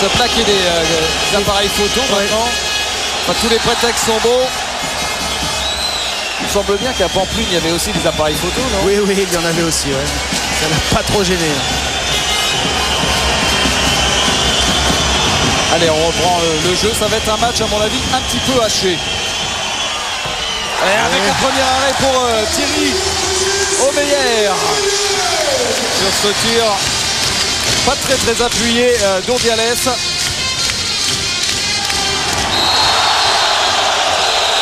se plaquer des appareils photo maintenant. Enfin, tous les prétextes sont beaux. Il me semble bien qu'à Pampelune, il y avait aussi des appareils photo, non? Oui, oui, il y en avait aussi, ouais. Ça n'a pas trop gêné. Allez, on reprend le jeu. Ça va être un match, à mon avis, un petit peu haché. Et avec un premier arrêt pour Thierry Omeyer. Sur ce tir, pas très appuyé d'Urdiales.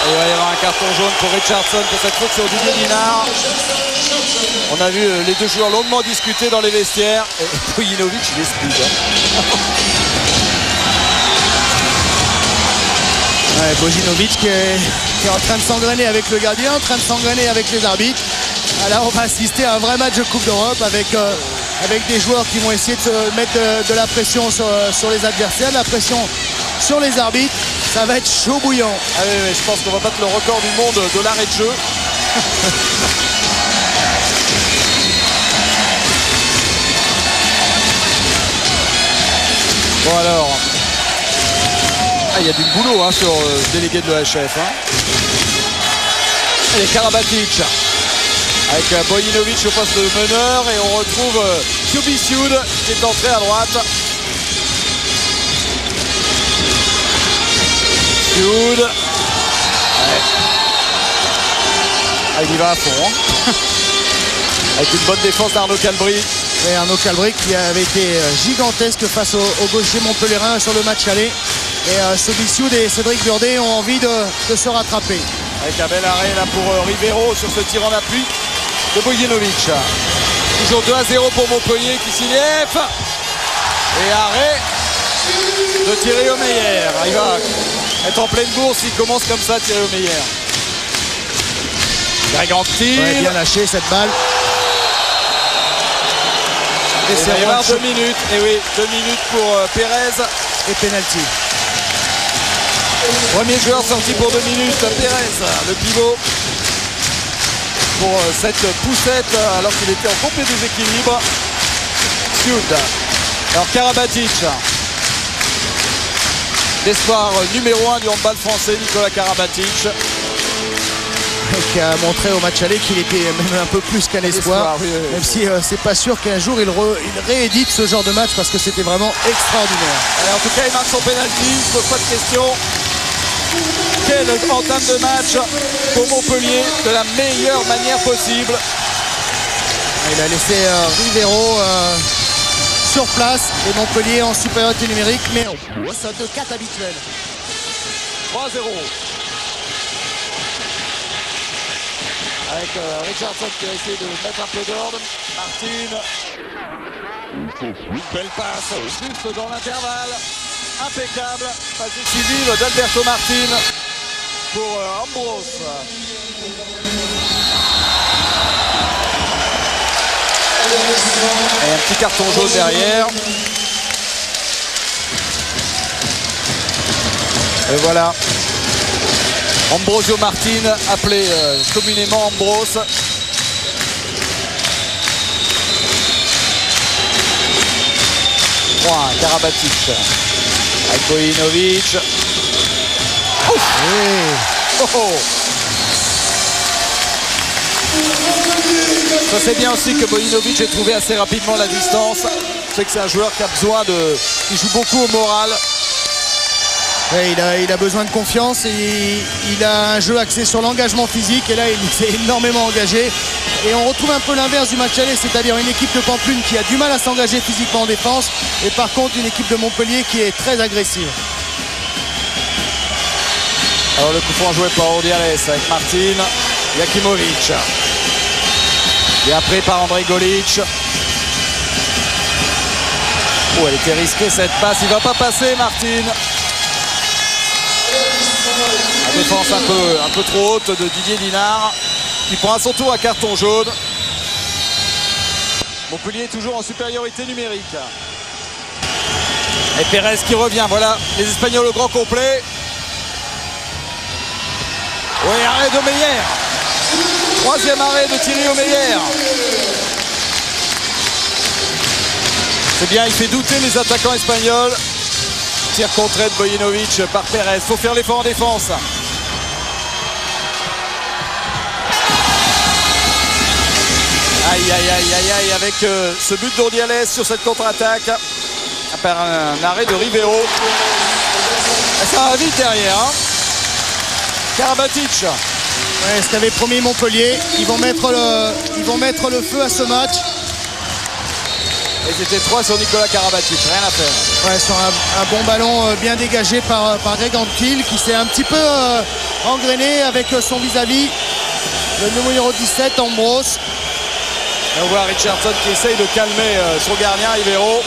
Et il va y avoir un carton jaune pour Richardson pour cette faute sur Didier Dinard. On a vu les deux joueurs longuement discuter dans les vestiaires. Et Bojinovic, il est speed. Ouais, Bojinovic qui est en train de s'engrainer avec le gardien, en train de s'engrainer avec les arbitres. Là, on va assister à un vrai match de Coupe d'Europe avec des joueurs qui vont essayer de se mettre de la pression sur les adversaires, de la pression sur les arbitres. Ça va être chaud bouillant. Ah oui, je pense qu'on va battre le record du monde de l'arrêt de jeu. Bon alors, il y a du boulot sur le délégué de l'EHF. Allez, Karabatic avec Bojinovic au poste de meneur et on retrouve Kubisiud qui est entré à droite. Kubisiud. Il y va à fond. Avec une bonne défense d'Arnaud Calbry. Et Arnaud Calbry qui avait été gigantesque face au gaucher montpelliérain sur le match aller. Et Kubisiud et Cédric Burdet ont envie de se rattraper. Avec un bel arrêt là pour Rivero sur ce tir en appui de Bojinovic. Toujours 2-0 pour Montpellier qui s'y lève. Et arrêt de Thierry Omeyer. Il va être en pleine bourse, il commence comme ça Thierry Omeyer. Gargantil. Ouais, bien lâché cette balle. Et c'est il va y avoir 2 minutes. Et oui, 2 minutes pour Pérez. Et penalty. Premier joueur sorti pour 2 minutes, Pérez, le pivot. Pour cette poussette alors qu'il était en complet déséquilibre. Sud. Alors Karabatic. L'espoir numéro 1 du handball français, Nicolas Karabatic. Qui a montré au match aller qu'il était même un peu plus qu'un espoir. Oui. Même si c'est pas sûr qu'un jour il réédite ce genre de match parce que c'était vraiment extraordinaire. Alors, en tout cas, il marque son pénalty, il ne pose pas de question. Quelle entame de match pour Montpellier de la meilleure manière possible. Il a laissé Rivero sur place et Montpellier en supériorité numérique, mais au poste de 4 habituel. 3-0. Avec Richardson qui a essayé de mettre un peu d'ordre. Martin. Belle passe, juste dans l'intervalle. Impeccable. Passe décisive d'Alberto Martin pour Ambros. Et un petit carton jaune derrière. Et voilà. Ambrosio Martin, appelé communément Ambros. Point, Karabatic. Avec Bojinovic. Oh, oui. Oh. Ça c'est bien aussi que Bojinovic ait trouvé assez rapidement la distance. C'est que c'est un joueur qui a besoin qui joue beaucoup au moral. Ouais, il a besoin de confiance et il a un jeu axé sur l'engagement physique et là il s'est énormément engagé et on retrouve un peu l'inverse du match aller, c'est-à-dire une équipe de Pampelune qui a du mal à s'engager physiquement en défense et par contre une équipe de Montpellier qui est très agressive. Alors le coup franc joué par Urdiales avec Martin, Jakimovic et après par André Golic. Oh, elle était risquée cette passe, il va pas passer Martin. La défense un peu trop haute de Didier Dinard qui prend à son tour un carton jaune. Montpellier est toujours en supériorité numérique. Et Pérez qui revient, voilà les Espagnols au grand complet. Oui, arrêt d'Omeyer. Troisième arrêt de Thierry Omeyer. C'est bien, il fait douter les attaquants espagnols. tir contré de Bojinovic par Pérez. Faut faire l'effort en défense. Aïe, aïe, aïe, aïe, aïe, avec ce but d'Urdiales sur cette contre-attaque. Par un arrêt de Rivero. Ça va vite derrière. Hein. Karabatic. Ouais, ce qu'avait promis Montpellier, ils vont mettre le feu à ce match. Et c'était 3 sur Nicolas Karabatic, rien à faire. Ouais, sur un bon ballon bien dégagé par Greg Anquetil qui s'est un petit peu engrainé avec son vis-à-vis, le numéro 17, Ambrose. Et on voit Richardson qui essaye de calmer son gardien, Rivero.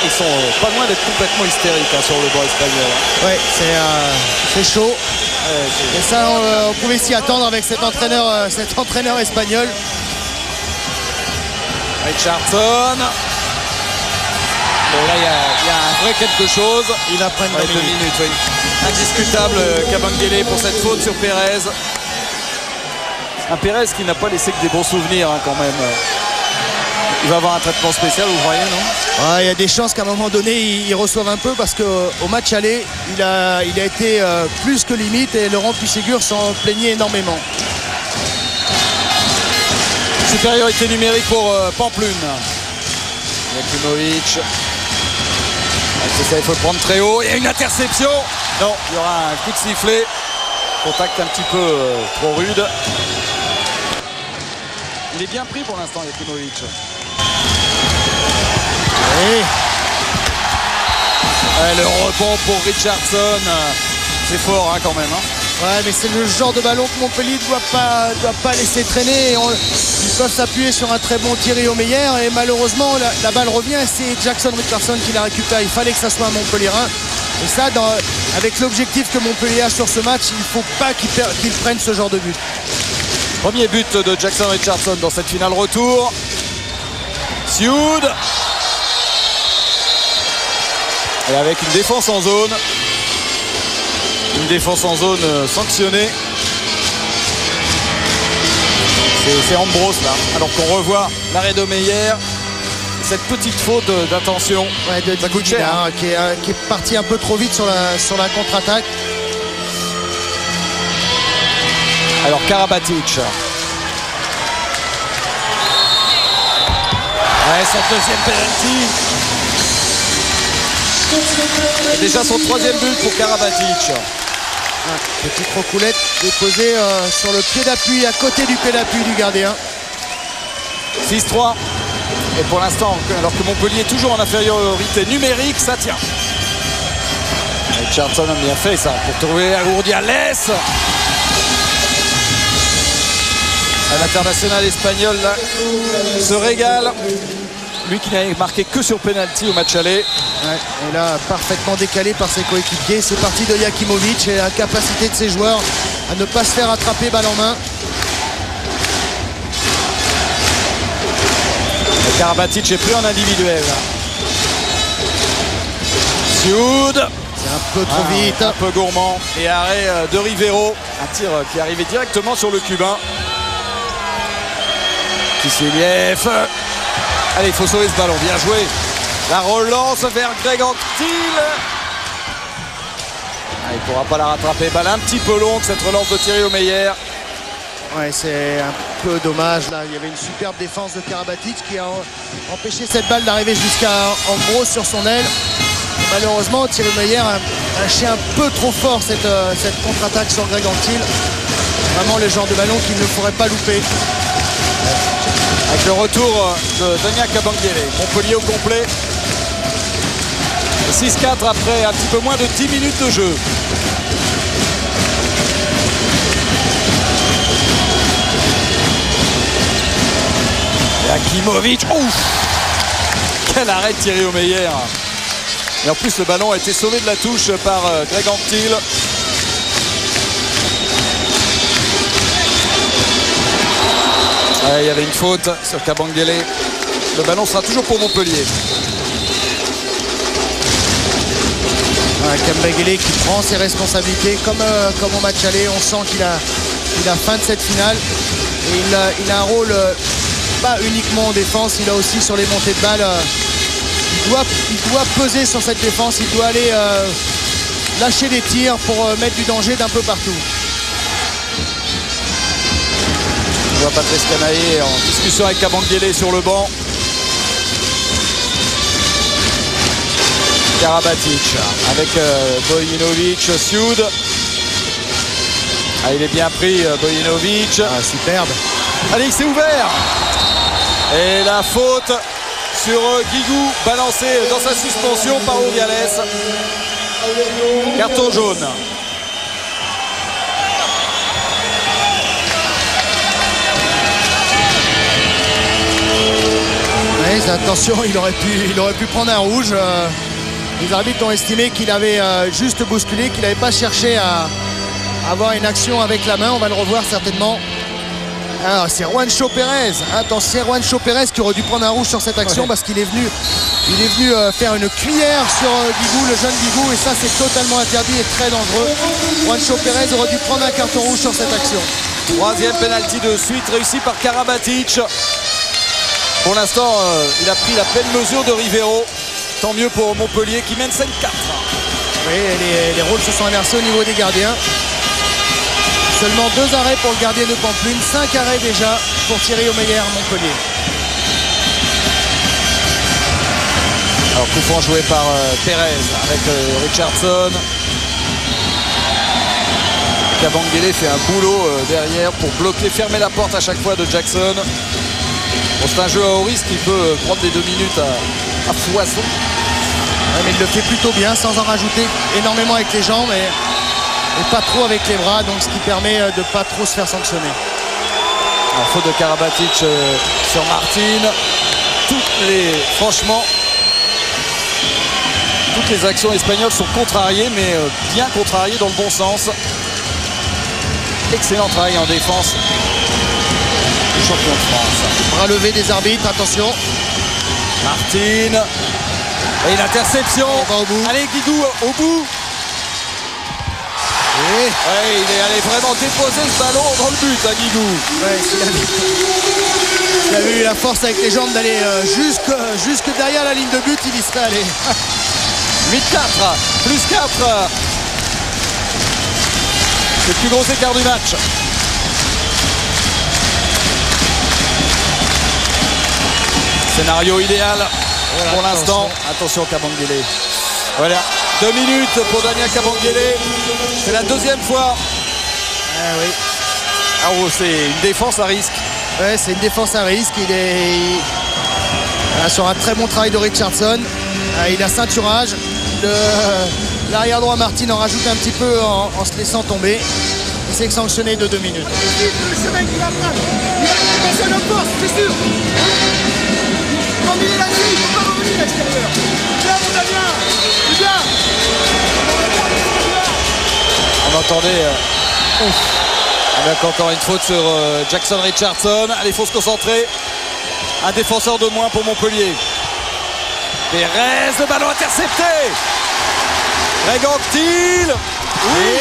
Ils sont pas loin d'être complètement hystériques hein, sur le banc espagnol. Ouais, c'est chaud. Et ça, on pouvait s'y attendre avec cet entraîneur espagnol. Richardson. Bon, là, il y a un vrai quelque chose. Il va prendre 2 minutes. Oui. Indiscutable, Kabengele pour cette faute sur Pérez. Un Pérez qui n'a pas laissé que des bons souvenirs hein, quand même. Il va avoir un traitement spécial, vous voyez, non? Il y a des chances qu'à un moment donné, il reçoive un peu parce qu'au match aller, il a été plus que limite et Laurent Puisségur s'en plaignait énormément. Supériorité numérique pour Pampelune. Jakimovic. C'est ça, il faut le prendre très haut. Il y a une interception. Non, il y aura un coup de sifflet. Contact un petit peu trop rude. Il est bien pris pour l'instant, Jakimovic. Le rebond pour Richardson. C'est fort hein, quand même. Hein. Ouais, mais c'est le genre de ballon que Montpellier ne doit pas laisser traîner. Ils peuvent s'appuyer sur un très bon Thierry Omeyer et malheureusement la balle revient et c'est Jackson Richardson qui la récupère. Il fallait que ça soit un Montpellierin. Et ça, avec l'objectif que Montpellier a sur ce match, il ne faut pas qu'il prenne ce genre de but. Premier but de Jackson Richardson dans cette finale retour. Sioud. Et avec une défense en zone. Une défense en zone sanctionnée. C'est Ambrose là. Alors qu'on revoit l'arrêt de Meyer. Cette petite faute d'attention. Ouais, ça coûte cher. Hein, qui est parti un peu trop vite sur la contre-attaque. Alors Karabatic. Ouais, son deuxième penalty. Et déjà son troisième but pour Karabatic. Petite recoulette déposée sur le pied d'appui, à côté du pied d'appui du gardien. 6-3. Et pour l'instant, alors que Montpellier est toujours en infériorité numérique, ça tient. Richardson a bien fait ça pour trouver Urdiales. L'international espagnol là, se régale. Lui qui n'a marqué que sur penalty au match aller. Ouais, et là, parfaitement décalé par ses coéquipiers. C'est parti de Jakimovic et la capacité de ses joueurs à ne pas se faire attraper balle en main. Et Karabatic est pris en individuel. Sioud. C'est un peu trop vite. Un peu gourmand. Et arrêt de Rivero. Un tir qui est arrivé directement sur le Cubain. Kisseliev. Allez, il faut sauver ce ballon. Bien joué. La relance vers Greg Anquetil. Il ne pourra pas la rattraper. Balle un petit peu longue, cette relance de Thierry Omeyer. Ouais, c'est un peu dommage. Là, il y avait une superbe défense de Karabatic qui a empêché cette balle d'arriver jusqu'à Ambrose sur son aile. Et malheureusement, Thierry Omeyer a lâché un peu trop fort cette contre-attaque sur Greg Anquetil. Vraiment le genre de ballon qu'il ne faudrait pas louper. Avec le retour de Dania Kabengele. Montpellier au complet. 6-4 après un petit peu moins de 10 minutes de jeu. Jakimovic. Ouf! Quel arrêt de Thierry Omeyer. Et en plus le ballon a été sauvé de la touche par Greg Anquetil. Il y avait une faute sur Kabengele. Le ballon sera toujours pour Montpellier. Kabengele qui prend ses responsabilités comme au match aller. On sent qu'il a faim de cette finale. Et il a un rôle pas uniquement en défense, il a aussi sur les montées de balles. Il il doit peser sur cette défense, il doit aller lâcher des tirs pour mettre du danger d'un peu partout. On voit Patrice Canaillé en discussion avec Kabengele sur le banc. Karabatic avec Bojinovic, Sjoud. Ah, il est bien pris, Bojinovic. Ah, superbe. Allez, il s'est ouvert. Et la faute sur Guigou, balancé dans sa suspension par Urdiales. Carton jaune. Ouais, attention, il aurait pu prendre un rouge. Les arbitres ont estimé qu'il avait juste bousculé, qu'il n'avait pas cherché à avoir une action avec la main. On va le revoir certainement. Alors c'est Juancho Pérez. Attention, c'est Juancho Pérez qui aurait dû prendre un rouge sur cette action, parce qu'il est venu faire une cuillère sur Guigou, le jeune Guigou, et ça c'est totalement interdit et très dangereux. Juancho Pérez aurait dû prendre un carton rouge sur cette action. Troisième penalty de suite réussi par Karabatic. Pour l'instant, il a pris la pleine mesure de Rivero. Tant mieux pour Montpellier qui mène 5-4. Oui, les rôles se sont inversés au niveau des gardiens. Seulement 2 arrêts pour le gardien de Pampelune, 5 arrêts déjà pour Thierry Omeyer à Montpellier. Alors coup franc joué par Pérez avec Richardson. Kabengele fait un boulot derrière pour bloquer, fermer la porte à chaque fois de Jackson. Bon, c'est un jeu à haut risque qui peut prendre des 2 minutes à foison. Ouais, mais il le fait plutôt bien sans en rajouter énormément avec les jambes et pas trop avec les bras, donc ce qui permet de ne pas trop se faire sanctionner. Alors, faute de Karabatic sur Martin. Franchement, toutes les actions espagnoles sont contrariées, mais bien contrariées dans le bon sens. Excellent travail en défense du champion de France. Bras levé des arbitres, attention. Martin. Et une interception. Au bout. Allez, Guigou au bout. Oui. Ouais, il est allé vraiment déposer ce ballon dans le but à Guigou. Ouais, s'il avait eu la force avec les jambes d'aller jusque derrière la ligne de but, il y serait allé. 8-4, plus 4. C'est le plus gros écart du match. Scénario idéal pour l'instant. Attention Kabengele. Voilà, 2 minutes pour Daniel Kabengele. C'est la 2e fois. Ah oui. Ah, oh, c'est une défense à risque. Ouais, c'est une défense à risque. Sur un très bon travail de Richardson. Il a ceinturage. L'arrière droit Martin en rajoute un petit peu en se laissant tomber. Il s'est sanctionné de 2 minutes. Le chemin qu'il va prendre, il va passer le poste, c'est sûr. Comme il est là-dessus, il ne faut pas revenir à l'extérieur. Bien, mon Damien, c'est bien. On entendait avec encore une faute sur Jackson Richardson. Allez, il faut se concentrer. Un défenseur de moins pour Montpellier. Pérez, le ballon intercepté. Greg Anquetil. Oui.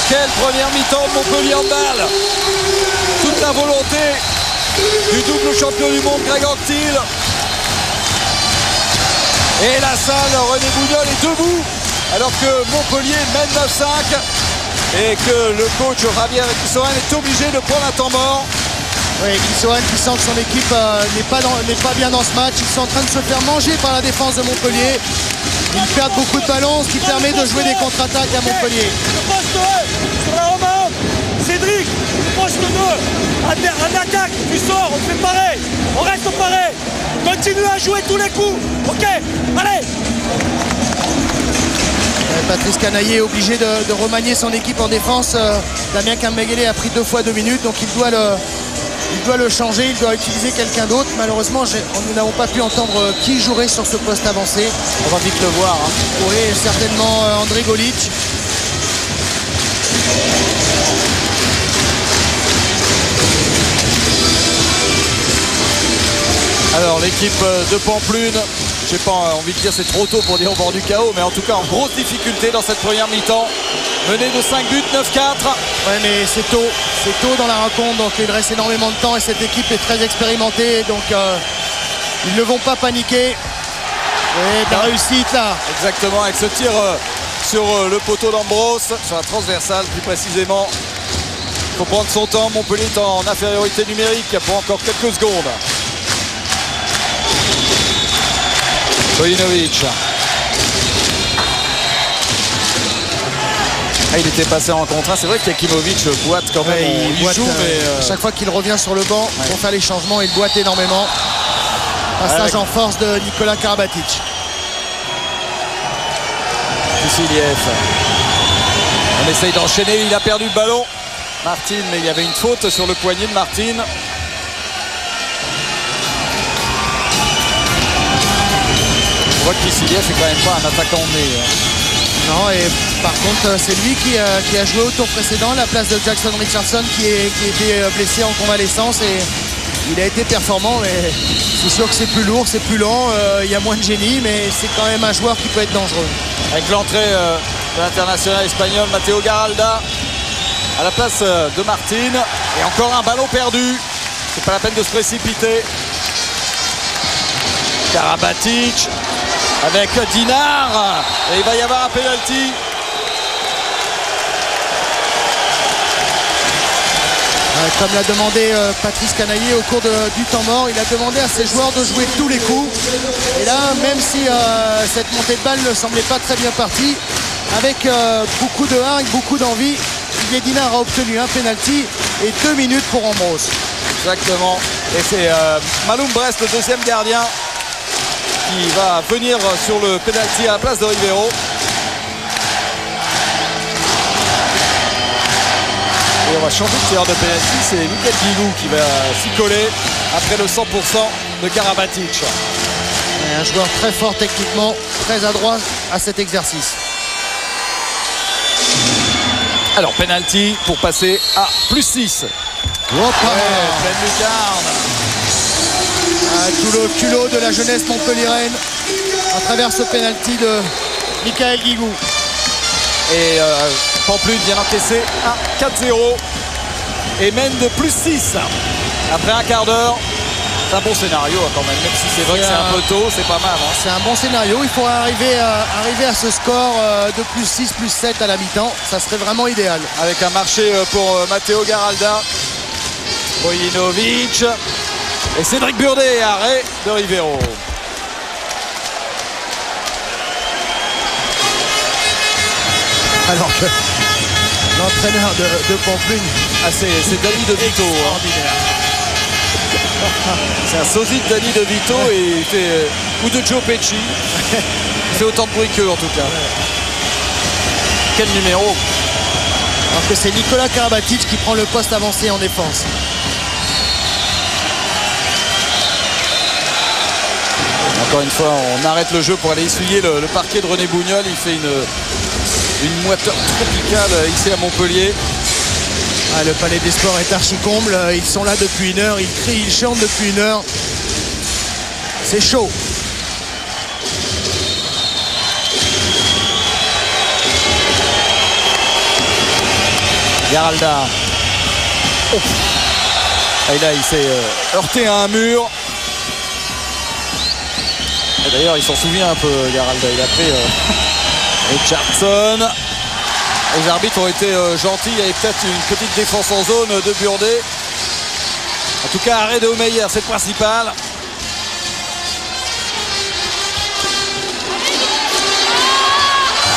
Quelle première mi-temps de Montpellier en balle. Toute la volonté du double champion du monde Greg Anquetil. Et la salle, René Bougnol est debout alors que Montpellier mène 9-5 et que le coach Javier Guissoan est obligé de prendre un temps mort. Oui, Guissoan qui sent que son équipe n'est pas bien dans ce match. Ils sont en train de se faire manger par la défense de Montpellier. Ils perdent beaucoup de ballons, ce qui permet de jouer des contre-attaques à Montpellier. Le poste 1 sur la Romain, Cédric, poste 2, en attaque, tu sors, on fait pareil, on reste pareil, continue à jouer tous les coups, ok, allez. Patrice Canaillé est obligé de remanier son équipe en défense. Damien Kabengele a pris 2 fois 2 minutes, donc il doit le changer, il doit utiliser quelqu'un d'autre. Malheureusement, nous n'avons pas pu entendre qui jouerait sur ce poste avancé. On va vite le voir. Oui, certainement André Golic. Alors l'équipe de Pampelune, j'ai pas envie de dire c'est trop tôt pour dire au bord du chaos, mais en tout cas en grosse difficulté dans cette première mi-temps. Menée de 5 buts, 9-4. Ouais, mais c'est tôt dans la rencontre, donc il reste énormément de temps et cette équipe est très expérimentée, donc Ils ne vont pas paniquer. Et la réussite là. Exactement, avec ce tir sur le poteau d'Ambrose, sur la transversale plus précisément. Il faut prendre son temps. Montpellier est en infériorité numérique pour encore quelques secondes. Vojinovic. Il était passé en contrat. C'est vrai qu'Jakimovic boite quand même. Il boite, joue, mais chaque fois qu'il revient sur le banc pour faire les changements, il boite énormément. Passage en force de Nikola Karabatic. Kissiliev. On essaye d'enchaîner. Il a perdu le ballon. Martin, mais il y avait une faute sur le poignet de Martin. On voit que Kissiliev est quand même pas un attaquant né. Non, et par contre, c'est lui qui a joué au tour précédent à la place de Jackson Richardson qui était blessé en convalescence et il a été performant, mais c'est sûr que c'est plus lourd, c'est plus lent, il y a moins de génie, mais c'est quand même un joueur qui peut être dangereux. Avec l'entrée de l'international espagnol Matteo Garalda à la place de Martin. Et encore un ballon perdu. C'est pas la peine de se précipiter. Karabatic avec Dinard. Et il va y avoir un penalty. Comme l'a demandé Patrice Canaillé au cours du temps mort, il a demandé à ses joueurs de jouer tous les coups. Et là, même si cette montée de balle ne semblait pas très bien partie, avec beaucoup de hargne, beaucoup d'envie, Didier Dinard a obtenu un penalty et 2 minutes pour Ambrose. Exactement. Et c'est Maloum Brest, le deuxième gardien, qui va venir sur le penalty à la place de Rivero. Et on va changer de tireur de penalty. C'est Michael Guigou qui va s'y coller après le 100% de Karabatic. Et un joueur très fort techniquement, très adroit à cet exercice. Alors penalty pour passer à +6. Pleine lucarne. Tout le culot de la jeunesse montpelliéraine à travers ce penalty de Michael Guigou. Et Pampelune vient d'encaisser un 4-0 et mène de +6 après un quart d'heure. C'est un bon scénario quand même si c'est vrai que c'est un peu tôt, c'est pas mal. C'est un bon scénario, il faut arriver à ce score de +6, +7 à la mi-temps, ça serait vraiment idéal. Avec un marché pour Matteo Garalda, Vojinovic et Cédric Burdet, arrêt de Rivero. Alors que l'entraîneur de Pampelune, c'est Danny De Vito. C'est un sosie de Danny De Vito et il fait, ou de Joe Pesci. Il fait autant de bruit qu'eux en tout cas. Quel numéro? Alors que c'est Nikola Karabatic qui prend le poste avancé en défense. Encore une fois, on arrête le jeu pour aller essuyer le parquet de René Bougnol. Il fait une moiteur tropicale ici à Montpellier. Le Palais des Sports est archi comble. Ils sont là depuis 1 heure. Ils crient, ils chantent depuis 1 heure. C'est chaud. Garalda. Oh. Et là, il s'est heurté à un mur. Et d'ailleurs, il s'en souvient un peu, Garalda. Il a pris Richardson. Les arbitres ont été gentils. Il y avait peut-être une petite défense en zone de Burdet. En tout cas, arrêt de Omeyer, c'est le principal.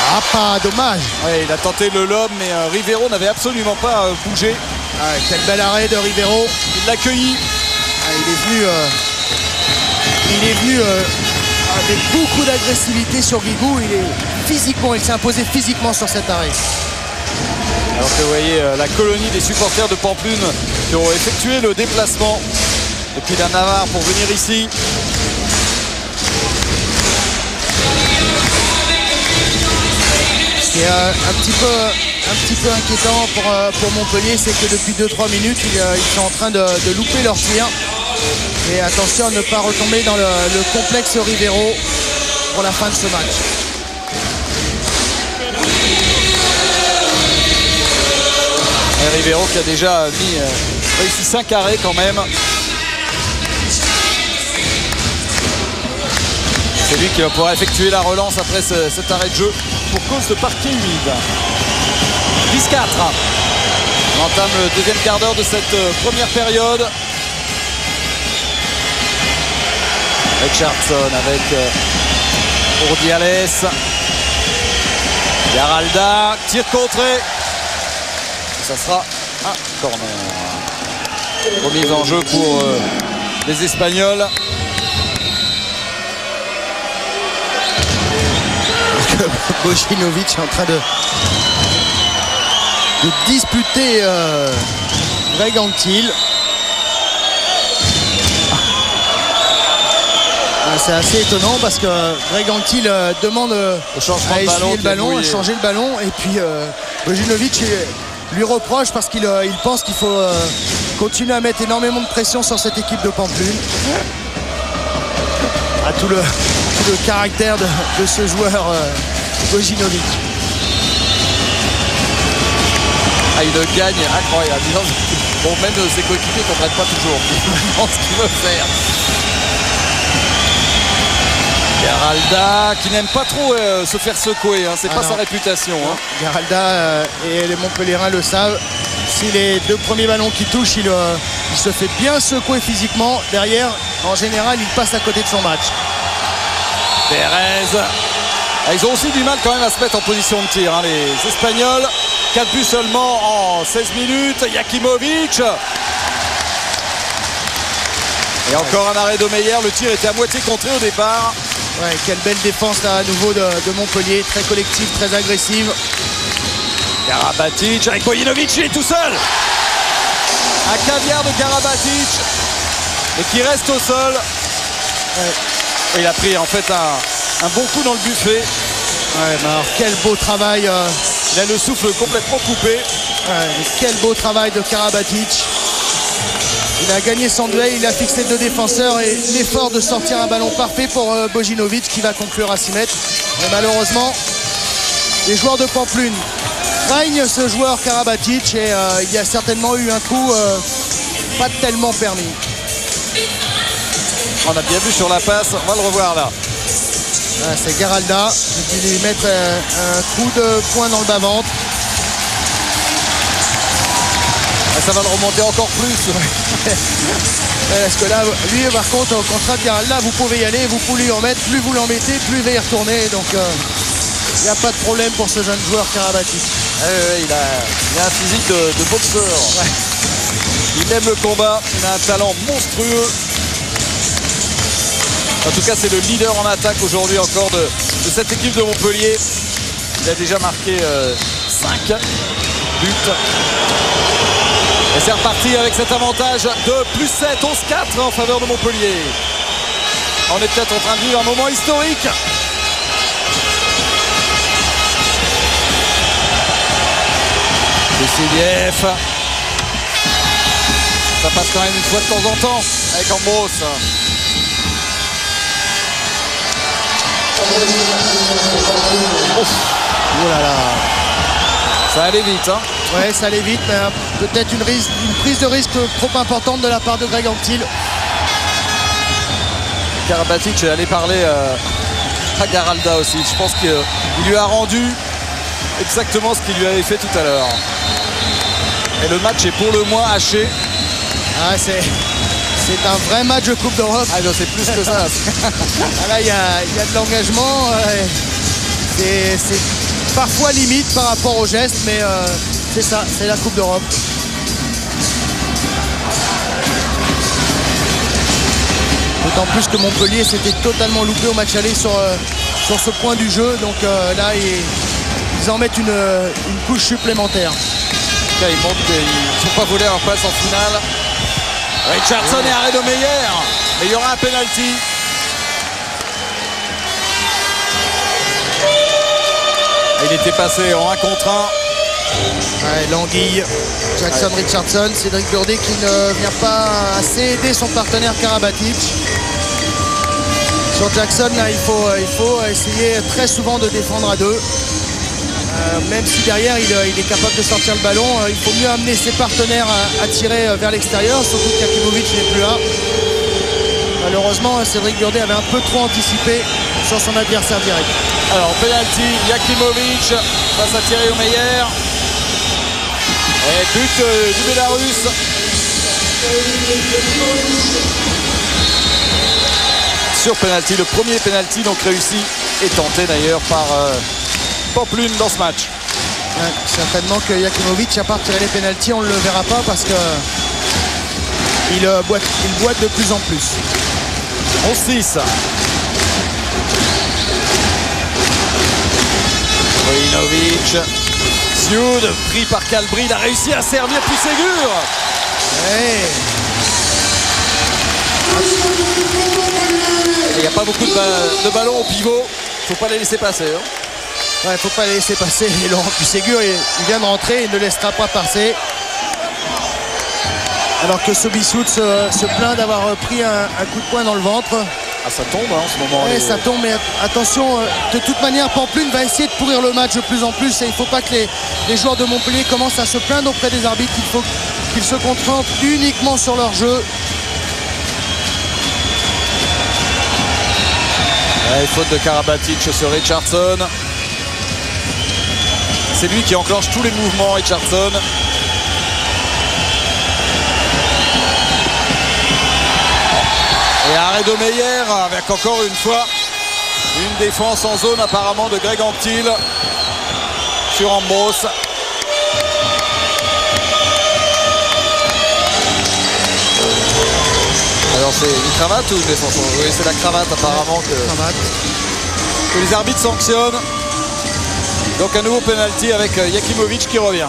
Ah, pas dommage. Ouais, il a tenté le lob, mais Rivero n'avait absolument pas bougé. Quel bel arrêt de Rivero. Il l'a accueilli. Il est venu avec beaucoup d'agressivité sur Guigou. Il s'est imposé physiquement sur cet arrêt. Alors que vous voyez la colonie des supporters de Pampelune qui ont effectué le déplacement depuis la Navarre pour venir ici. Ce qui est un petit peu inquiétant pour Montpellier, c'est que depuis 2-3 minutes, ils sont en train de louper leur tir. Et attention à ne pas retomber dans le complexe Rivero pour la fin de ce match. Et Rivero qui a déjà réussi 5 arrêts quand même. C'est lui qui va pouvoir effectuer la relance après cet arrêt de jeu pour cause de parquet humide. 10-4. On entame le deuxième quart d'heure de cette première période. Richardson avec Urdiales. Garalda, tir contré. Ça sera un corner. Remise en jeu pour les Espagnols. Bojinovic est en train de disputer Greg Anquetil. C'est assez étonnant parce que Greg Anquetil demande à essuyer le ballon, à changer le ballon, et puis Bojinovic lui reproche parce qu'il pense qu'il faut continuer à mettre énormément de pression sur cette équipe de Pampelune. À tout le caractère de ce joueur Bojinovic. Une gagne incroyable. Bon, même ses coéquipiers ne comprennent pas toujours ce qu'il veut faire. Garalda qui n'aime pas trop se faire secouer, hein. C'est pas sa réputation. Hein. Garalda et les Montpelliérains le savent. Si les deux premiers ballons qui touchent, il se fait bien secouer physiquement. Derrière, en général, il passe à côté de son match. Pérez. Ils ont aussi du mal quand même à se mettre en position de tir, hein, les Espagnols. 4 buts seulement en 16 minutes. Jakimovic. Et encore un arrêt de Meyer. Le tir était à moitié contré au départ. Ouais, quelle belle défense là à nouveau de Montpellier. Très collective, très agressive. Karabatic avec Bojinovic, il est tout seul. Un caviar de Karabatic. Et qui reste au sol. Ouais. Il a pris en fait un bon coup dans le buffet. Ouais, alors, quel beau travail. Il a le souffle complètement coupé. Ouais, quel beau travail de Karabatic. Il a gagné son duel, il a fixé deux défenseurs et l'effort de sortir un ballon parfait pour Bojinovic qui va conclure à 6 mètres. Mais malheureusement, les joueurs de Pampelune craignent ce joueur Karabatic et il y a certainement eu un coup pas tellement permis. On a bien vu sur la passe, on va le revoir là. C'est Garalda qui lui met un coup de poing dans le bas-ventre. Ça va le remonter encore plus. Parce que là, lui par contre, au contraire de Garalda, vous pouvez y aller, vous pouvez y en mettre, plus vous l'en mettez, plus il va y retourner. Donc il n'y a pas de problème pour ce jeune joueur Karabatic. Il a un physique de boxeur. Ouais. Il aime le combat, il a un talent monstrueux. En tout cas, c'est le leader en attaque aujourd'hui encore de cette équipe de Montpellier. Il a déjà marqué 5 buts. Et c'est reparti avec cet avantage de plus 7, 11-4 en faveur de Montpellier. On est peut-être en train de vivre un moment historique. Bessiliev. Ça passe quand même une fois de temps en temps avec Ambros. Oh là là. Ça allait vite, hein. Ouais, ça allait vite, mais peut-être une prise de risque trop importante de la part de Greg Anquetil. Karabatic est allé parler à Garalda aussi. Je pense qu'il lui a rendu exactement ce qu'il lui avait fait tout à l'heure. Et le match est pour le moins haché. Ah, c'est un vrai match de Coupe d'Europe. Ah non, c'est plus que ça. Ah, là, il y a de l'engagement. C'est parfois limite par rapport au geste, mais c'est ça, c'est la Coupe d'Europe. D'autant plus que Montpellier s'était totalement loupé au match aller sur ce point du jeu. Donc là, ils en mettent une couche supplémentaire. Là, ils montrent qu'ils ne sont pas volés leur place en finale. Richardson et arrêt de Meyer. Mais il y aura un penalty. Il était passé en 1 contre 1. Ouais, l'anguille. Jackson, ouais. Richardson, Cédric Burdet qui ne vient pas assez aider son partenaire Karabatic. Sur Jackson, là, il faut essayer très souvent de défendre à 2. Même si derrière il est capable de sortir le ballon, il faut mieux amener ses partenaires à tirer vers l'extérieur, surtout que Jakimovic n'est plus là. Malheureusement, Cédric Burdet avait un peu trop anticipé sur son adversaire direct. Alors, penalty, Jakimovic face à Thierry Omeyer. Et but du Bélarus. Sur penalty, le premier penalty donc réussi et tenté d'ailleurs par Pampelune dans ce match. Ouais, certainement que Jakimovic, à part tirer les pénaltys, on ne le verra pas parce que il boite de plus en plus. 11-6. Vojinovic. Sioud, pris par Calbry, il a réussi à servir puis Ségur. Ouais. Il n'y a pas beaucoup de ballons au pivot. Il ne faut pas les laisser passer. Hein. Ouais, il ne faut pas les laisser passer. Et Laurent Ségur, il vient de rentrer, il ne laissera pas passer. Alors que Sobissoud se plaint d'avoir pris un coup de poing dans le ventre. Ah, ça tombe hein, en ce moment. Ouais, ça tombe, mais attention, de toute manière, Pampelune va essayer de pourrir le match de plus en plus. Et il ne faut pas que les joueurs de Montpellier commencent à se plaindre auprès des arbitres. Il faut qu'ils se concentrent uniquement sur leur jeu. Ouais, faute de Karabatic sur Richardson. C'est lui qui enclenche tous les mouvements, Richardson. Et arrêt de Meyer avec encore une fois une défense en zone apparemment de Greg Anquetil sur Ambrose. Alors c'est une cravate ou une défense? Oui, c'est la cravate apparemment que les arbitres sanctionnent. Donc un nouveau penalty avec Jakimovic qui revient.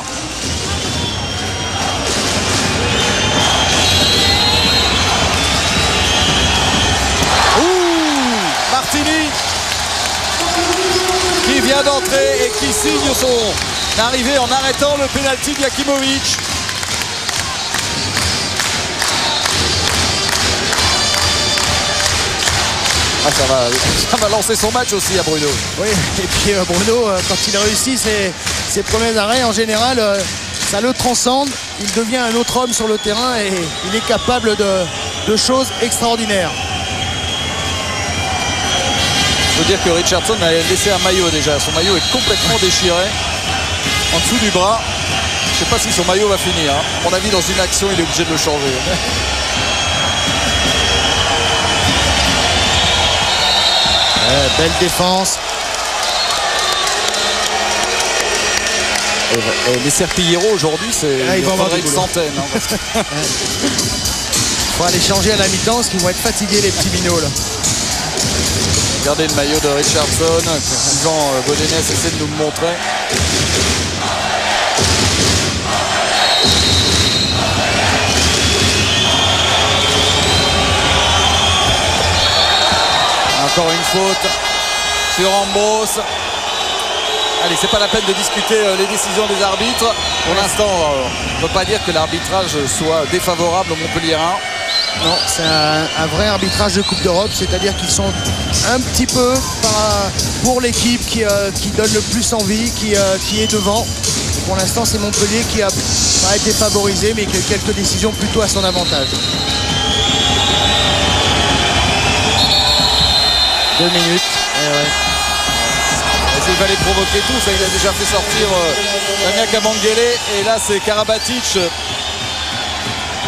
Martini qui vient d'entrer et qui signe son arrivée en arrêtant le penalty de Jakimovic. Ah, ça va lancer son match aussi à Bruno. Oui, et puis Bruno, quand il réussit ses premiers arrêts, en général, ça le transcende. Il devient un autre homme sur le terrain et il est capable de choses extraordinaires. Il faut dire que Richardson a laissé un maillot déjà. Son maillot est complètement déchiré en dessous du bras. Je ne sais pas si son maillot va finir. À mon avis, dans une action, il est obligé de le changer. Ouais, belle défense. Et les Serpillero aujourd'hui, c'est ils vont avoir une centaine. Il faut aller changer à la mi-temps parce qu'ils vont être fatigués les petits minots là. Regardez le maillot de Richardson. Yvan Bodenès essaie de nous le montrer. Encore une faute sur Ambrose. Allez, c'est pas la peine de discuter les décisions des arbitres. Pour l'instant, on ne peut pas dire que l'arbitrage soit défavorable au Montpellierin. Non, c'est un vrai arbitrage de Coupe d'Europe, c'est-à-dire qu'ils sont un petit peu pour l'équipe qui donne le plus envie, qui est devant. Et pour l'instant, c'est Montpellier qui a pas été favorisé, mais qui a quelques décisions plutôt à son avantage. 2 minutes. Il va les provoquer tous. Il a déjà fait sortir Damien Kabengele. Et là, c'est Karabatic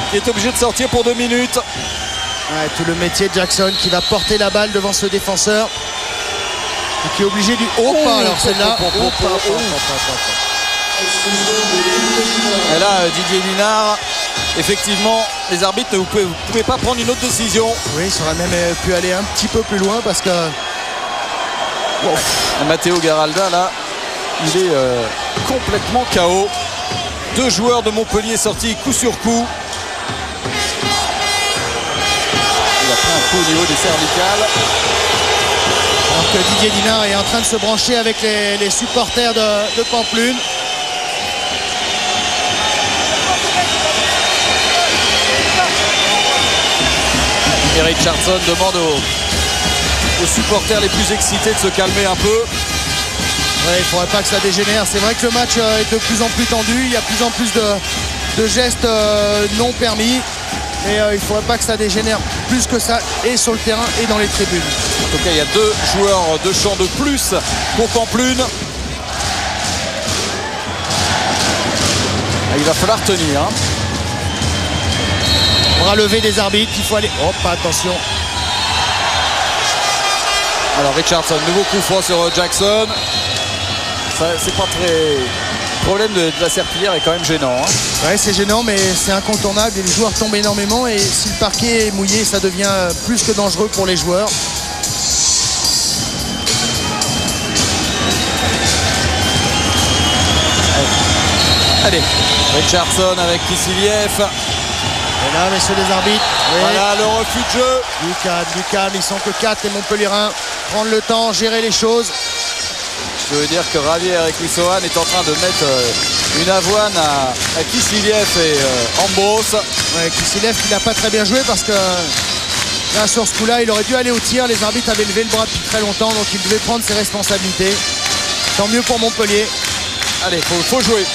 qui est obligé de sortir pour 2 minutes. Ouais, tout le métier de Jackson qui va porter la balle devant ce défenseur. Et qui est obligé du haut pas. Alors celle-là. Et là, Didier Linard, effectivement, les arbitres, vous pouvez pas prendre une autre décision. Oui, il aurait même pu aller un petit peu plus loin parce que... Matteo Garalda, là, il est complètement KO. 2 joueurs de Montpellier sortis coup sur coup. Il a pris un coup au niveau des cervicales. Alors que Didier Linard est en train de se brancher avec les supporters de Pampelune. Et Richardson demande aux supporters les plus excités de se calmer un peu. Ouais, il ne faudrait pas que ça dégénère. C'est vrai que le match est de plus en plus tendu. Il y a de plus en plus de gestes non permis. Et il ne faudrait pas que ça dégénère plus que ça, et sur le terrain et dans les tribunes. En tout cas, il y a 2 joueurs de champ de plus pour Pampelune. Il va falloir tenir. Bras levé des arbitres, il faut aller. Hop, attention. Alors Richardson, nouveau coup franc sur Jackson. C'est pas très... Le problème de la serpillière est quand même gênant. Ouais, c'est gênant, mais c'est incontournable. Et les joueurs tombent énormément. Et si le parquet est mouillé, ça devient plus que dangereux pour les joueurs. Allez, Richardson avec Kissiliev. Et là, messieurs les arbitres. Oui. Voilà le refus de jeu. Du calme, ils sont que 4 les Montpellierins. Prendre le temps, gérer les choses. Je veux dire que Javier Equisoan est en train de mettre une avoine à Kissiliev et Ambrose. Ouais, Kissiliev qui n'a pas très bien joué parce que là, sur ce coup-là, il aurait dû aller au tir. Les arbitres avaient levé le bras depuis très longtemps, donc il devait prendre ses responsabilités. Tant mieux pour Montpellier. Allez, faut jouer.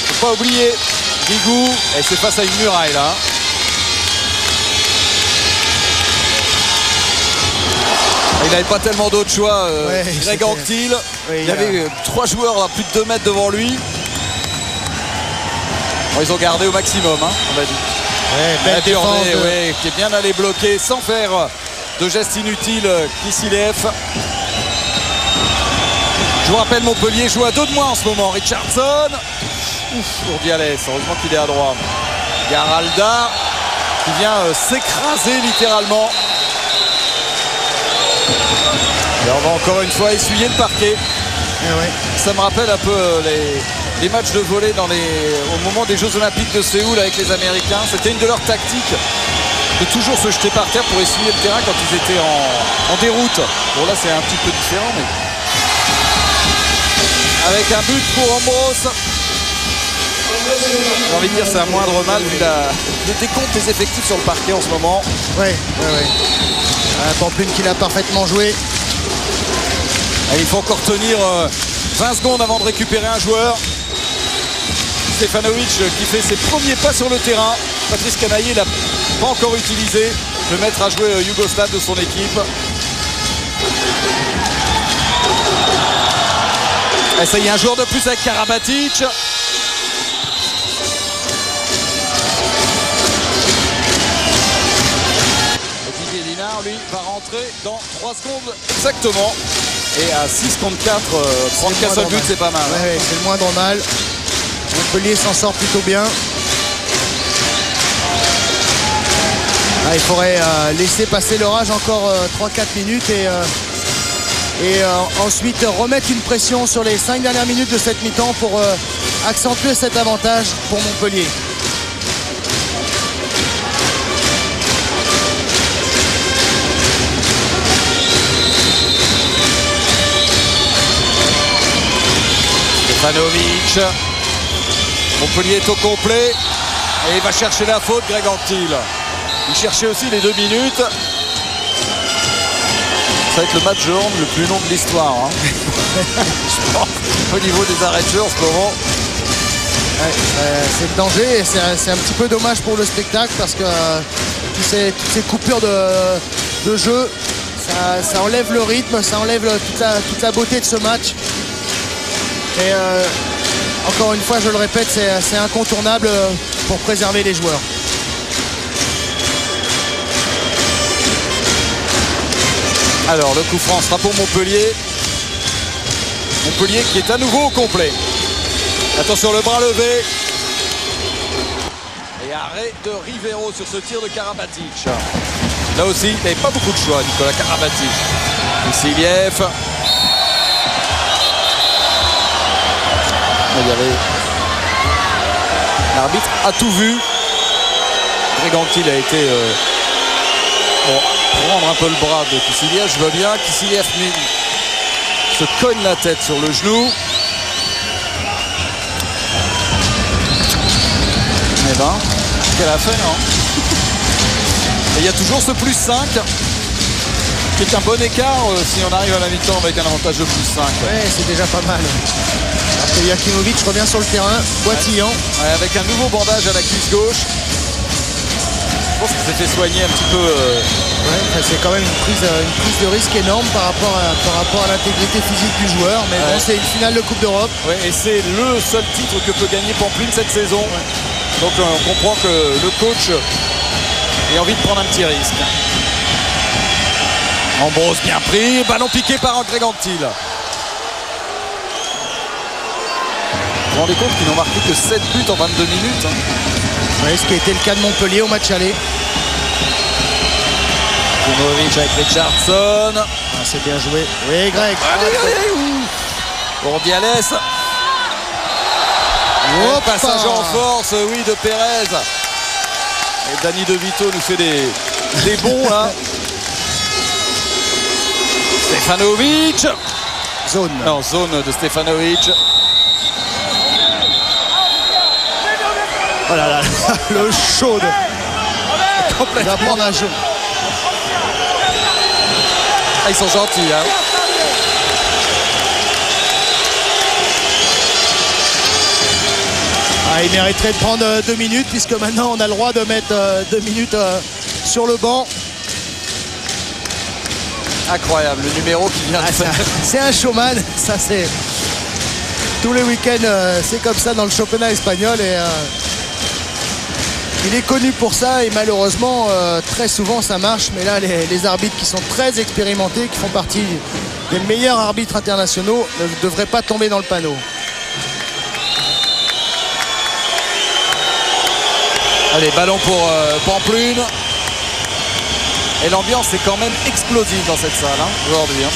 Faut pas oublier Guigou. Et c'est face à une muraille là. Il n'avait pas tellement d'autres choix, Greg Anquetil. Il y avait 3 joueurs à plus de 2 mètres devant lui. Bon, ils ont gardé au maximum, on va dire. Belle défense qui est bien allé bloquer sans faire de gestes inutiles. Kissiliev. Je vous rappelle, Montpellier joue à 2 de moins en ce moment. Richardson. Pour Dialès, heureusement qu'il est à droite. Garalda qui vient s'écraser littéralement. Et on va encore une fois essuyer le parquet. Ça me rappelle un peu les matchs de volley au moment des Jeux Olympiques de Séoul avec les Américains. C'était une de leurs tactiques de toujours se jeter par terre pour essuyer le terrain quand ils étaient en déroute. Bon, là c'est un petit peu différent, mais avec un but pour Ambrose. J'ai envie de dire c'est un moindre mal vu le décompte des effectifs sur le parquet en ce moment. Pampelune qui l'a parfaitement joué. Et il faut encore tenir 20 secondes avant de récupérer un joueur. Stefanovic qui fait ses premiers pas sur le terrain. Patrice Canaillé l'a pas encore utilisé. Le mettre à jouer Yougoslav de son équipe. Et ça y est, un joueur de plus avec Karabatic. Didier Linard, lui, va rentrer dans 3 secondes exactement. Et à 6 contre 4, prendre qu'un seul but, c'est pas mal. C'est le moindre mal. Montpellier s'en sort plutôt bien. Il faudrait laisser passer l'orage encore 3-4 minutes et ensuite remettre une pression sur les 5 dernières minutes de cette mi-temps pour accentuer cet avantage pour Montpellier. Stefanovic. Montpellier est au complet et il va chercher la faute, Greg Anquetil. Il cherchait aussi les 2 minutes. Ça va être le match de hand le plus long de l'histoire. Je pense, au niveau des arrêts de jeu en ce moment. C'est le danger et c'est un petit peu dommage pour le spectacle parce que toutes ces coupures de jeu, ça enlève le rythme, ça enlève toute la beauté de ce match. Et encore une fois, je le répète, c'est incontournable pour préserver les joueurs. Alors le coup franc sera pour Montpellier. Montpellier qui est à nouveau au complet. Attention, le bras levé. Et arrêt de Rivero sur ce tir de Karabatic. Là aussi, il n'avait pas beaucoup de choix, Nicolas Karabatic. Kissiliev. L'arbitre a tout vu. Greg Anquetil a été prendre un peu le bras de Kissiliev. Je veux bien. Kissiliev se cogne la tête sur le genou. Eh ben, quelle affaire, hein. Et il y a toujours ce plus 5 qui est un bon écart si on arrive à la mi-temps avec un avantage de plus 5. Ouais, c'est déjà pas mal. Après, Jakimovic revient sur le terrain, boitillant. Ouais, avec un nouveau bandage à la cuisse gauche. Je pense qu'il s'est fait soigner un petit peu. Ouais, enfin, c'est quand même une prise de risque énorme par rapport à l'intégrité physique du joueur. Mais bon, c'est une finale de Coupe d'Europe. Ouais, et c'est le seul titre que peut gagner Pampelune cette saison. Donc on comprend que le coach ait envie de prendre un petit risque. Ambrose bien pris, ballon piqué par Greg Anquetil. Vous vous rendez compte qu'ils n'ont marqué que 7 buts en 22 minutes hein. Oui, ce qui a été le cas de Montpellier au match aller. Kumovic avec Richardson. Ah, c'est bien joué. Oui, Greg. Pour Dialès. Passage en force, oui, de Pérez. Et Danny De Vito nous fait des bons là. Stefanovic. Zone. Non, zone de Stefanovic. Oh là là, le chaud. Il va prendre un jeu. Ah, ils sont gentils hein. Ah, il mériterait de prendre 2 minutes puisque maintenant on a le droit de mettre 2 minutes sur le banc. Incroyable, le numéro qui vient de faire. C'est un showman, ça c'est... Tous les week-ends, c'est comme ça dans le championnat espagnol et il est connu pour ça et malheureusement, très souvent ça marche. Mais là, les arbitres qui sont très expérimentés, qui font partie des meilleurs arbitres internationaux, ne devraient pas tomber dans le panneau. Allez, ballon pour Pampelune. Et l'ambiance est quand même explosive dans cette salle hein, aujourd'hui. Hein.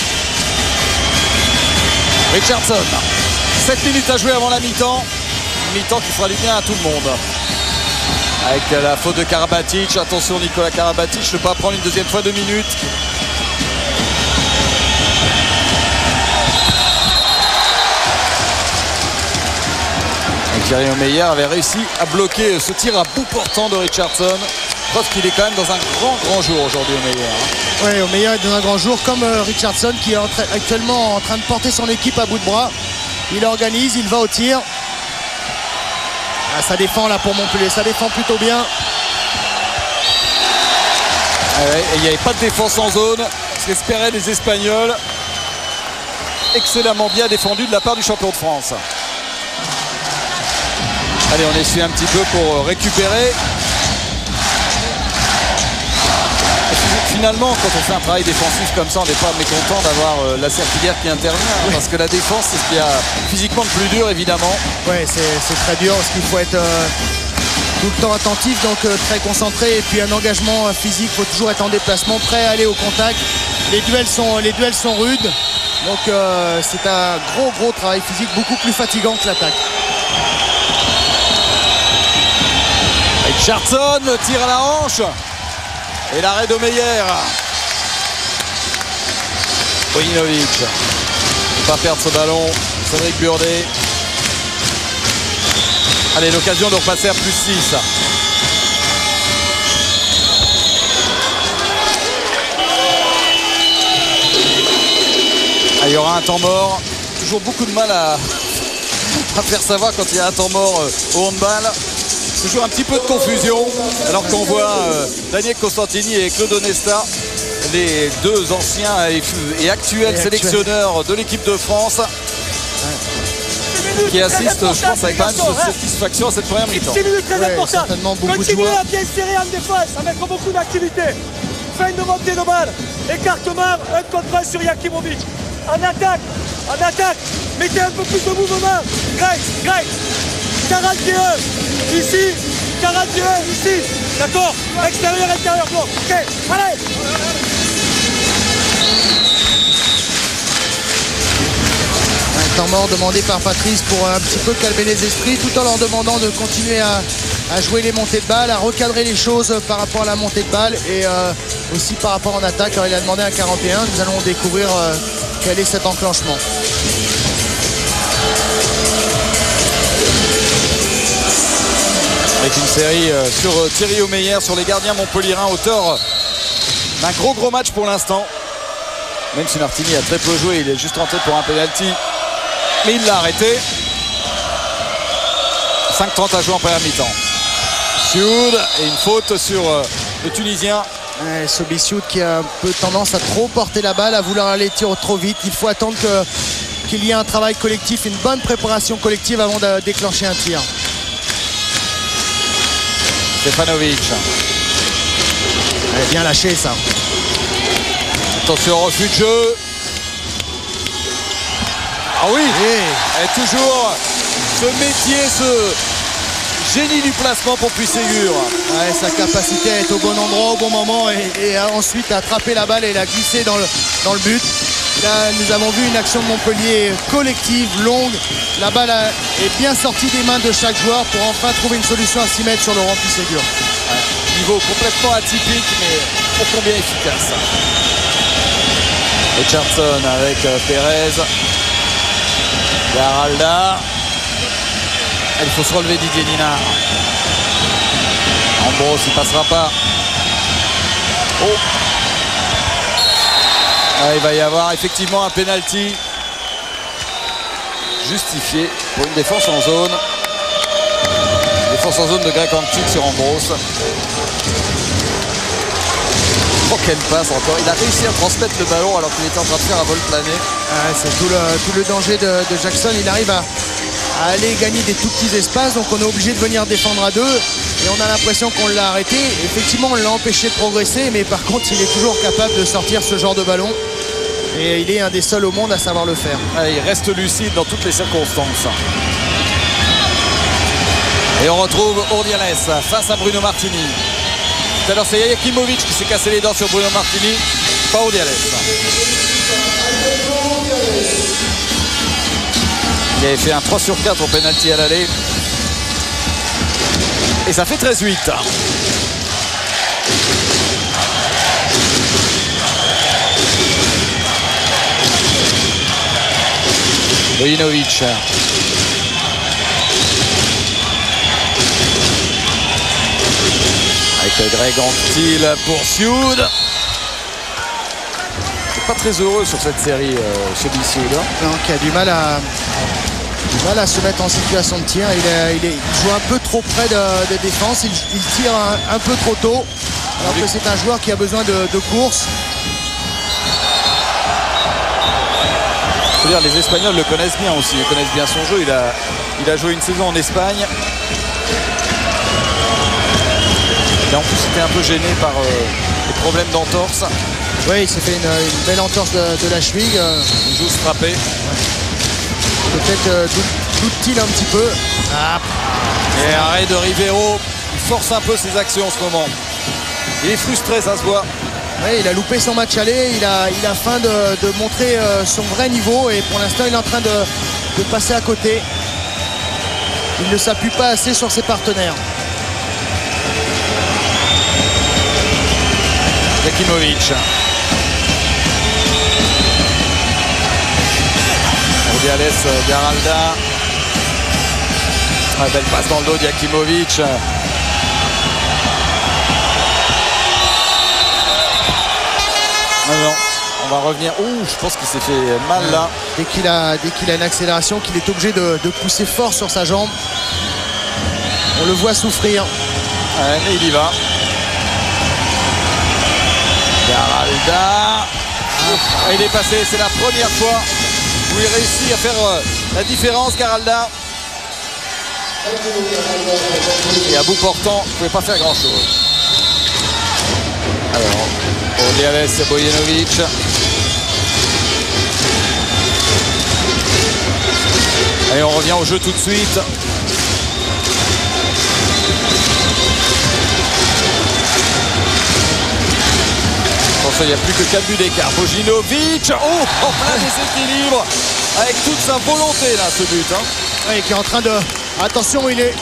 Richardson. 7 minutes à jouer avant la mi-temps. Une mi-temps qui fera du bien à tout le monde. Avec la faute de Karabatic. Attention Nicolas Karabatic, ne pas prendre une deuxième fois 2 minutes. Et Thierry Omeyer avait réussi à bloquer ce tir à bout portant de Richardson. Preuve qu'il est quand même dans un grand jour aujourd'hui Omeyer. Hein. Oui, Omeyer est dans un grand jour comme Richardson qui est actuellement en train de porter son équipe à bout de bras. Il organise, il va au tir. Ah, ça défend là pour Montpellier, ça défend plutôt bien. Ah ouais, et il n'y avait pas de défense en zone, ce qu'espéraient les Espagnols. Excellemment bien défendu de la part du champion de France. Allez, on essuie un petit peu pour récupérer. Finalement, quand on fait un travail défensif comme ça, on n'est pas mécontent d'avoir la Serpillière qui intervient. Hein, parce que la défense, c'est ce qu'il y a physiquement de plus dur, évidemment. Oui, c'est très dur parce qu'il faut être tout le temps attentif, donc très concentré. Et puis un engagement physique, il faut toujours être en déplacement, prêt à aller au contact. Les duels sont rudes. Donc c'est un gros travail physique, beaucoup plus fatigant que l'attaque. Richardson, le tir à la hanche. Et l'arrêt d'Omeyer. Bojinovic. Ne pas perdre ce ballon. Cédric Burdet. Allez, l'occasion de repasser à plus 6. Ah, il y aura un temps mort. Toujours beaucoup de mal à faire savoir quand il y a un temps mort au handball. Toujours un petit peu de confusion alors qu'on voit Daniel Costantini et Claude Onesta, les deux anciens et actuels sélectionneurs de l'équipe de France, qui assistent, je pense, avec pas mal de satisfaction à cette première mi-temps. 6 minutes très importantes. Continuez à bien serrer en défense, à mettre beaucoup d'activité. Fin de montée de balle, écartement, un contre 1 sur Jakimovic. En attaque, mettez un peu plus de mouvement. Greg. 41 ici, 41 ici, d'accord, extérieur, bloc, ok, allez. Un temps mort demandé par Patrice pour un petit peu calmer les esprits, tout en leur demandant de continuer à jouer les montées de balle, à recadrer les choses par rapport à la montée de balle et aussi par rapport en attaque. Alors il a demandé un 41, nous allons découvrir quel est cet enclenchement. Avec une série sur Thierry Omeyer, sur les gardiens montpelliérains, auteur d'un gros match pour l'instant. Même si Martini a très peu joué, il est juste rentré pour un penalty. Mais il l'a arrêté. 5:30 à jouer en première mi-temps. Sioud et une faute sur le Tunisien. Sobissioud qui a un peu tendance à trop porter la balle, à vouloir aller tirer trop vite. Il faut attendre qu'il y ait un travail collectif, une bonne préparation collective avant de déclencher un tir. Stefanovic. Elle est bien lâché ça. Attention au refus de jeu. Ah oui, et toujours ce métier, ce génie du placement pour Puységur. Ouais, sa capacité à être au bon endroit au bon moment et ensuite à attraper la balle et la glisser dans le but. Là, nous avons vu une action de Montpellier collective, longue. La balle est bien sortie des mains de chaque joueur pour enfin trouver une solution à 6 mètres sur Laurent Puységur. Ouais, niveau complètement atypique, mais ô combien efficace. Richardson avec Pérez. Garalda. Il faut se relever, Didier Dinard. Ambros, il passera pas. Oh. Ah, il va y avoir effectivement un penalty justifié pour une défense en zone. Défense en zone de Greg Hanctic sur Ambros. Oh, quelle passe encore. Il a réussi à transmettre le ballon alors qu'il était en train de faire un vol plané. Ah, c'est tout le danger de Jackson. Il arrive à aller gagner des tout petits espaces, donc on est obligé de venir défendre à deux et on a l'impression qu'on l'a arrêté. Effectivement, on l'a empêché de progresser, mais par contre il est toujours capable de sortir ce genre de ballon et il est un des seuls au monde à savoir le faire. Il reste lucide dans toutes les circonstances. Et on retrouve Urdiales face à Bruno Martini. Tout à l'heure c'est Jakimovic qui s'est cassé les dents sur Bruno Martini, pas Urdiales. Il avait fait un 3 sur 4 au penalty à l'aller. Et ça fait 13-8. Vojinovic. Avec Greg Anquetil pour Sioud. Pas très heureux sur cette série, Sobissioud. Non, qui a du mal à se mettre en situation de tir. Il joue un peu trop près de défense. Il tire un peu trop tôt. Alors que c'est un joueur qui a besoin de course. Je veux dire, les Espagnols le connaissent bien aussi. Ils connaissent bien son jeu. Il a joué une saison en Espagne. Et en plus, il était un peu gêné par les problèmes d'entorse. Oui, il s'est fait une belle entorse de la cheville. Il joue frappé. Peut-être doute-t-il un petit peu. Ah. Et arrêt de Rivero. Il force un peu ses actions en ce moment. Il est frustré, ça se voit. Oui, il a loupé son match aller. Il a faim de montrer son vrai niveau. Et pour l'instant, il est en train de passer à côté. Il ne s'appuie pas assez sur ses partenaires. Jakimovic. Urdiales, Garalda. Belle passe dans le dos de Jakimovic. Non, on va revenir. Ouh, je pense qu'il s'est fait mal là. Dès qu'il a une accélération, qu'il est obligé de pousser fort sur sa jambe. On le voit souffrir. Ouais, mais il y va. Garalda. Il est passé, c'est la première fois où il réussit à faire la différence, Garalda. Et à bout portant, il ne pouvait pas faire grand chose. Alors, Urdiales, Vojinovic. Allez, on revient au jeu tout de suite. Il n'y a plus que 4 buts d'écart. Vojinovic, en plein déséquilibre, avec toute sa volonté là, ce but. Oui, qui est en train de... Attention, il est...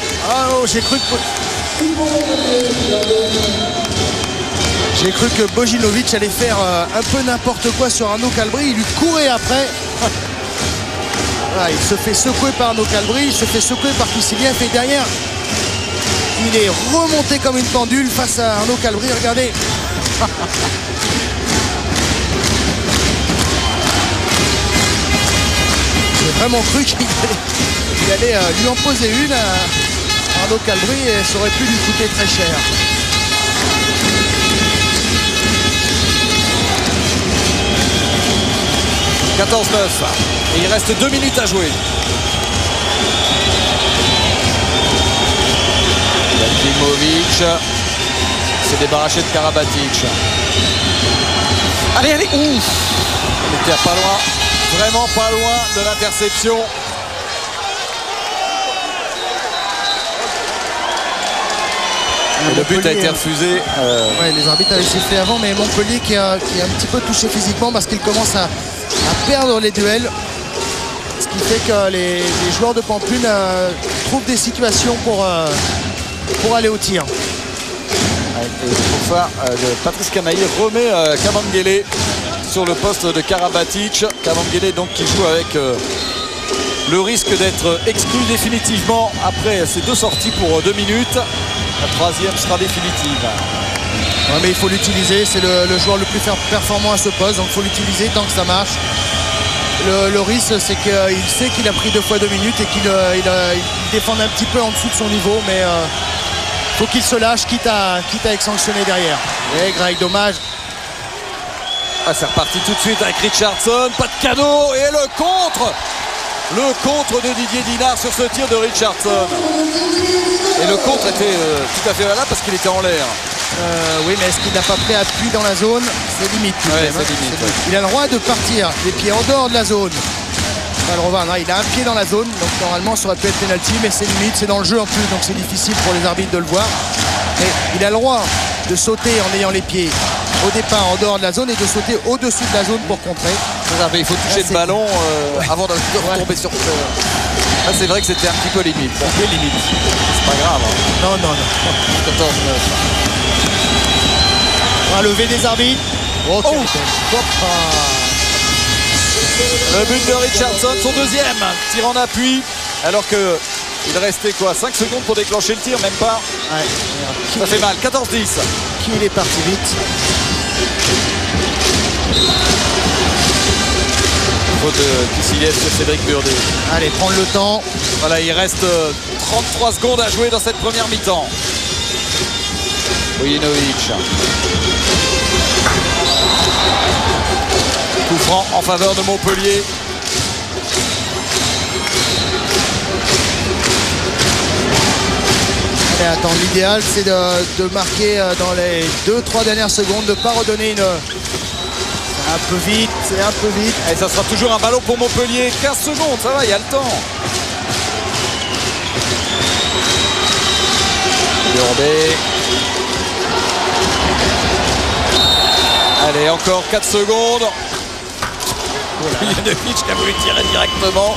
j'ai cru que Vojinovic allait faire un peu n'importe quoi sur Arnaud Calbry. Il lui courait après. Il se fait secouer par Arnaud Calbry, il se fait secouer par Kissiliev et derrière, il est remonté comme une pendule face à Arnaud Calbry. Regardez. J'ai vraiment cru qu'il allait lui en poser une à Arnaud Calbry et ça aurait pu lui coûter très cher. Et il reste 2 minutes à jouer. Jakimovic s'est débarrassé de Karabatic. Allez, allez. Ouf. On était pas loin, vraiment pas loin de l'interception. Et le but a été refusé. Ouais, les arbitres avaient sifflé avant, mais Montpellier qui est un petit peu touché physiquement parce qu'il commence à perdre les duels. Ce qui fait que les joueurs de Pampelune trouvent des situations pour aller au tir. Et pour ça, Patrice Canaille remet Kabengele sur le poste de Karabatic. Kabengele donc qui joue avec le risque d'être exclu définitivement après ces 2 sorties pour 2 minutes. La 3e sera définitive. Ouais, mais il faut l'utiliser, c'est le joueur le plus performant à ce poste, donc il faut l'utiliser tant que ça marche. Le risque, c'est qu'il sait qu'il a pris 2 fois 2 minutes et qu'il défend un petit peu en dessous de son niveau, mais faut qu'il se lâche, quitte à être sanctionné derrière. Et Greg, dommage. Ah, c'est reparti tout de suite avec Richardson, pas de cadeau, et le contre de Didier Dinard sur ce tir de Richardson. Et le contre était tout à fait valable parce qu'il était en l'air. Oui, mais est-ce qu'il n'a pas pris appui dans la zone? C'est limite. Ouais, c'est limite. Ouais. Il a le droit de partir les pieds en dehors de la zone. Il a un pied dans la zone, donc normalement ça aurait pu être penalty, mais c'est limite, c'est dans le jeu en plus, donc c'est difficile pour les arbitres de le voir. Mais il a le droit de sauter en ayant les pieds au départ en dehors de la zone et de sauter au-dessus de la zone pour contrer. Il faut toucher le ballon avant de retomber sur terre. Là, c'est vrai que c'était un petit peu limite. C'est pas grave. Hein. Non. 14-9. Un lever des arbitres. Oh. Le but de Richardson, son 2e tir en appui, alors que il restait 5 secondes pour déclencher le tir, même pas. Ouais. Ça fait mal. 14-10. Il est parti vite. Faute de Kissiliev sur Cédric Burdet. Allez, prendre le temps. Voilà, il reste 33 secondes à jouer dans cette première mi-temps. Vujinovic. Coup franc en faveur de Montpellier. Et attends, l'idéal c'est de marquer dans les 2-3 dernières secondes, de ne pas redonner une... C'est un peu vite. Et ça sera toujours un ballon pour Montpellier. 15 secondes, ça va, il y a le temps. Burdet. Allez, encore 4 secondes. Vujinovic qui a voulu tirer directement.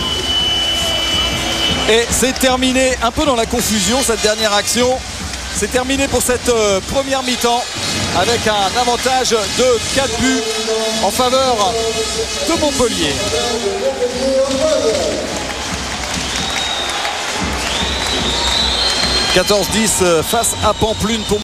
Et c'est terminé, un peu dans la confusion cette dernière action. C'est terminé pour cette première mi-temps avec un avantage de 4 buts en faveur de Montpellier. 14-10 face à Pampelune pour